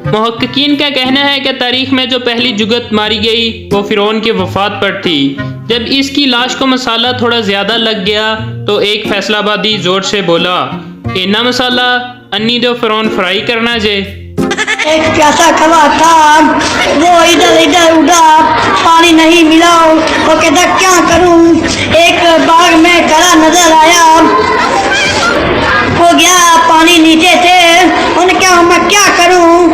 मुहक्किकीन का कहना है कि तारीख में जो पहली जुगत मारी गई वो फिरौन की वफात पर थी। जब इसकी लाश को मसाला थोड़ा ज्यादा लग गया तो एक फैसलाबादी जोर से बोला, इन्ना मसाला अन्नी दो फिरौन फ्राई करना जे। एक प्यासा खवा था, वो इधर इधर उड़ा, पानी नहीं मिला, वो कहता क्या करूं। एक बाग में खड़ा नजर आया, वो गया, पानी नीचे थे, उन्हें क्या मैं क्या करूं,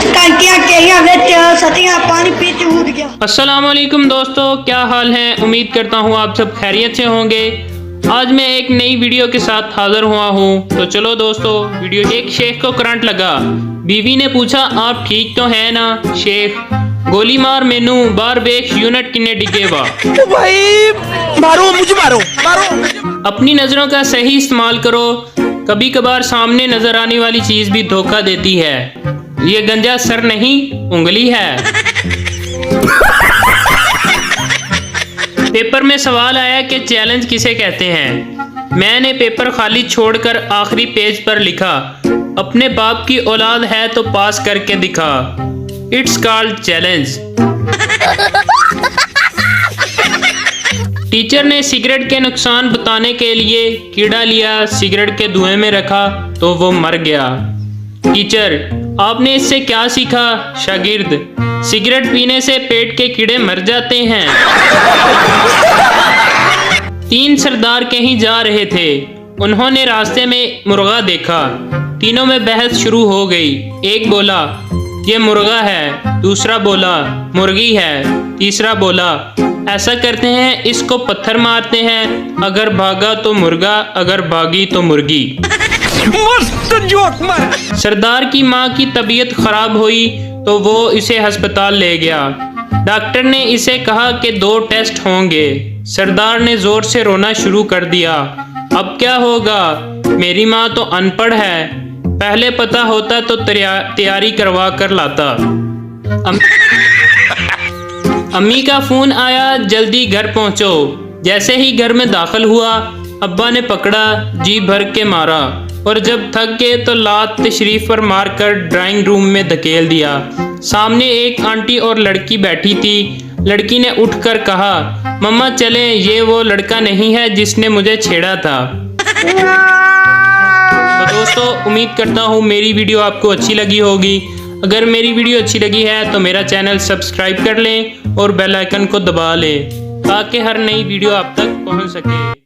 टंकियां केरियां बेच सतियां पानी पीते उठ गया। अस्सलाम वालेकुम दोस्तों, क्या हाल है। उम्मीद करता हूँ आप सब खैरियत से होंगे। आज मैं एक नई वीडियो के साथ हाजिर हुआ हूँ। तो चलो दोस्तों वीडियो। एक शेख को करंट लगा, बीवी ने पूछा आप ठीक तो है ना। शेख, गोली मार मेनू बार बेख यूनिट किन्ने डिगे वा। भाई मारो मुझे, मारो अपनी नजरों का सही इस्तेमाल करो, कभी कभार सामने नजर आने वाली चीज भी धोखा देती है। ये गंजा सर नहीं उंगली है। पेपर में सवाल आया कि चैलेंज किसे कहते हैं। मैंने पेपर खाली छोड़कर आखिरी पेज पर लिखा, अपने बाप की औलाद है तो पास करके दिखा। It's called challenge. टीचर ने सिगरेट के नुकसान बताने के लिए कीड़ा लिया, सिगरेट के धुएं में रखा तो वो मर गया। टीचर, आपने इससे क्या सीखा। शागिर्द, सिगरेट पीने से पेट के कीड़े मर जाते हैं। 3 सरदार कहीं जा रहे थे, उन्होंने रास्ते में मुर्गा देखा। तीनों में बहस शुरू हो गई। एक बोला ये मुर्गा है, दूसरा बोला मुर्गी है, तीसरा बोला ऐसा करते हैं इसको पत्थर मारते हैं, अगर भागा तो मुर्गा, अगर भागी तो मुर्गी। मस्त जोक मारा। सरदार की माँ की तबीयत खराब हुई तो वो इसे अस्पताल ले गया। डॉक्टर ने इसे कहा कि 2 टेस्ट होंगे। सरदार ने जोर से रोना शुरू कर दिया। अब क्या होगा, मेरी माँ तो अनपढ़ है, पहले पता होता तो तैयारी करवा कर लाता। अम्मी का फोन आया, जल्दी घर पहुंचो। जैसे ही घर में दाखिल हुआ, अब्बा ने पकड़ा, जी भर के मारा और जब थक गए तो लात तशरीफ पर मारकर ड्राइंग रूम में धकेल दिया। सामने एक आंटी और लड़की बैठी थी। लड़की ने उठकर कहा, मम्मा चलें, ये वो लड़का नहीं है जिसने मुझे छेड़ा था। तो दोस्तों उम्मीद करता हूँ मेरी वीडियो आपको अच्छी लगी होगी। अगर मेरी वीडियो अच्छी लगी है तो मेरा चैनल सब्सक्राइब कर लें और बेल आइकन को दबा लें ताकि हर नई वीडियो आप तक पहुँच सके।